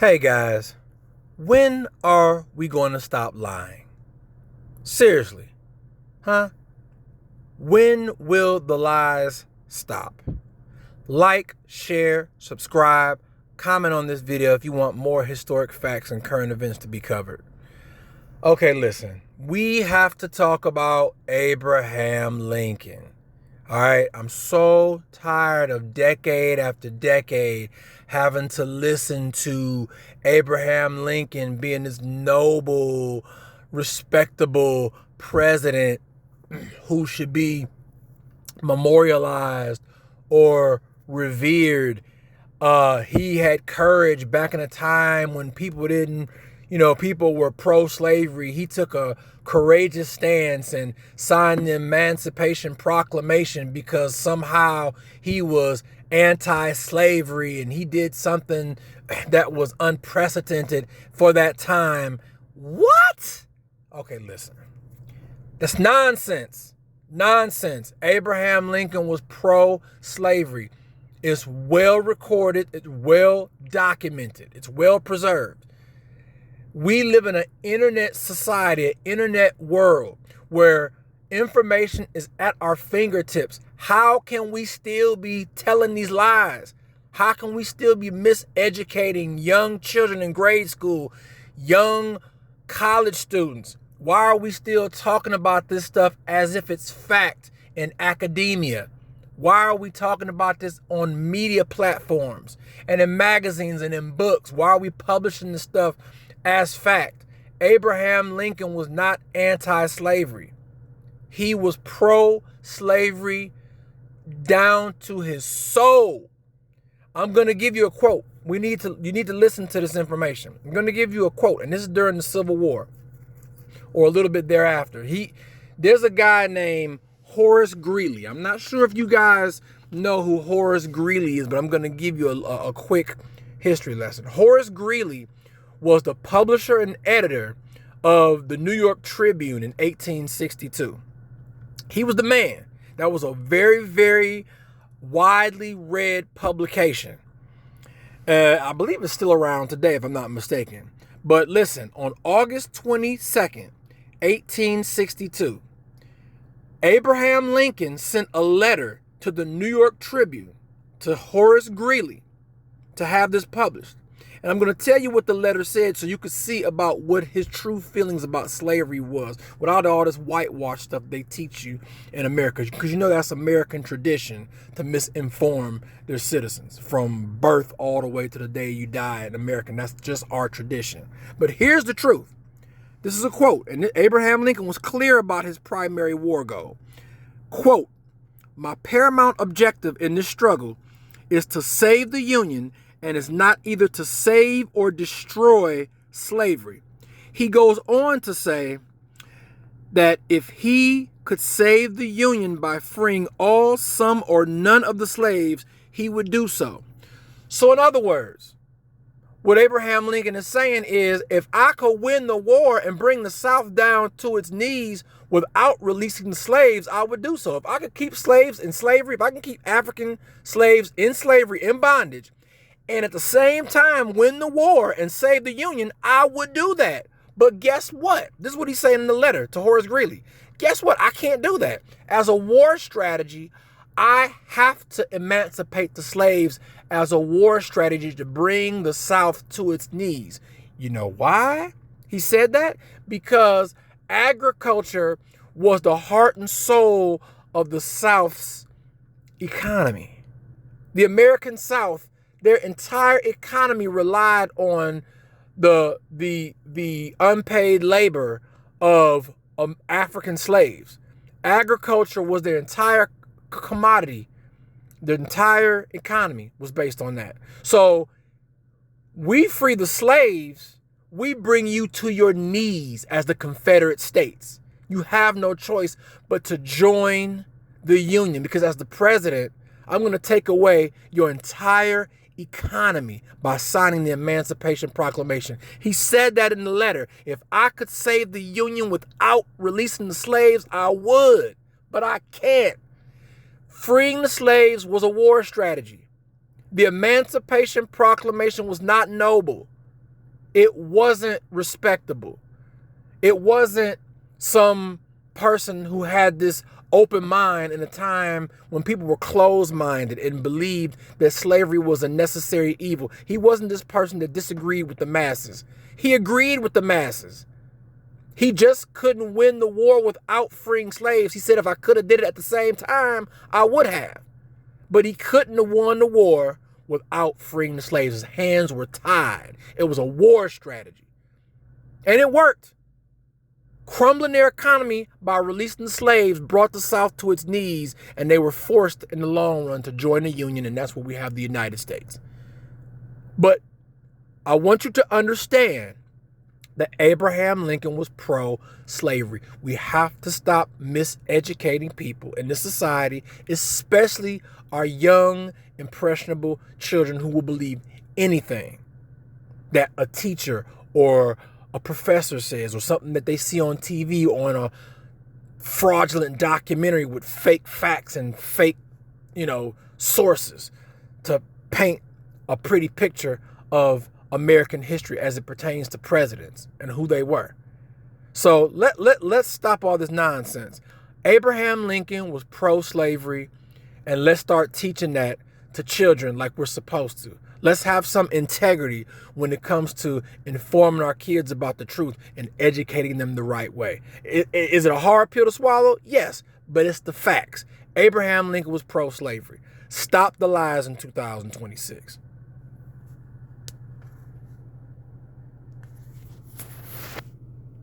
Hey guys, when are we going to stop lying? Seriously, huh? When will the lies stop? Like, share, subscribe, comment on this video if you want more historic facts and current events to be covered. Okay, listen, we have to talk about Abraham Lincoln. All right, I'm so tired of decade after decade having to listen to Abraham Lincoln being this noble, respectable president who should be memorialized or revered. He had courage back in a time when people didn't, people were pro-slavery. He took a courageous stance and signed the Emancipation Proclamation because somehow he was anti-slavery and he did something that was unprecedented for that time. What? Okay, listen. That's nonsense. Nonsense. Abraham Lincoln was pro-slavery. It's well recorded. It's well documented. It's well preserved. We live in an internet society, an internet world where information is at our fingertips. How can we still be telling these lies? How can we still be miseducating young children in grade school, young college students? Why are we still talking about this stuff as if it's fact in academia? Why are we talking about this on media platforms and in magazines and in books? Why are we publishing this stuff as fact? Abraham Lincoln was not anti-slavery. He was pro-slavery down to his soul. I'm going to give you a quote. You need to listen to this information. I'm going to give you a quote, and this is during the Civil War or a little bit thereafter. There's a guy named Horace Greeley. I'm not sure if you guys know who Horace Greeley is, but I'm going to give you a quick history lesson. Horace Greeley was the publisher and editor of the New York Tribune in 1862. He was the man. That was a very, very widely read publication. I believe it's still around today, if I'm not mistaken. But listen, on August 22nd, 1862, Abraham Lincoln sent a letter to the New York Tribune, to Horace Greeley, to have this published. And I'm going to tell you what the letter said so you can see about what his true feelings about slavery was, without all this whitewash stuff they teach you in America. Because that's American tradition to misinform their citizens from birth all the way to the day you die in America. That's just our tradition. But here's the truth. This is a quote, and Abraham Lincoln was clear about his primary war goal. Quote, "My paramount objective in this struggle is to save the Union and is not either to save or destroy slavery." He goes on to say that if he could save the Union by freeing all, some, or none of the slaves, he would do so. So in other words, what Abraham Lincoln is saying is, if I could win the war and bring the South down to its knees without releasing the slaves, I would do so. If I could keep slaves in slavery, if I can keep African slaves in slavery, in bondage, and at the same time win the war and save the Union, I would do that. But guess what? This is what he's saying in the letter to Horace Greeley. Guess what? I can't do that. As a war strategy, I have to emancipate the slaves as a war strategy to bring the South to its knees. You know why he said that? Because agriculture was the heart and soul of the South's economy. The American South, their entire economy relied on the unpaid labor of African slaves. Agriculture was their entire commodity. The entire economy was based on that. So we free the slaves, we bring you to your knees as the Confederate States. You have no choice but to join the Union, because as the president, I'm going to take away your entire economy by signing the Emancipation Proclamation. He said that in the letter. If I could save the Union without releasing the slaves, I would, but I can't. Freeing the slaves was a war strategy. The Emancipation Proclamation was not noble. It wasn't respectable. It wasn't some person who had this open mind in a time when people were closed-minded and believed that slavery was a necessary evil. He wasn't this person that disagreed with the masses. He agreed with the masses. He just couldn't win the war without freeing slaves. He said, if I could have did it at the same time, I would have. But he couldn't have won the war without freeing the slaves. His hands were tied. It was a war strategy. And it worked. Crumbling their economy by releasing the slaves brought the South to its knees, and they were forced in the long run to join the Union, and that's where we have the United States. But I want you to understand that Abraham Lincoln was pro-slavery. We have to stop miseducating people in this society, especially our young, impressionable children who will believe anything that a teacher or a professor says, or something that they see on TV or on a fraudulent documentary with fake facts and fake, sources to paint a pretty picture of American history as it pertains to presidents and who they were. So let's stop all this nonsense. Abraham Lincoln was pro-slavery, and let's start teaching that to children like we're supposed to. Let's have some integrity when it comes to informing our kids about the truth and educating them the right way. Is it a hard pill to swallow? Yes, but it's the facts. Abraham Lincoln was pro-slavery. Stop the lies in 2026.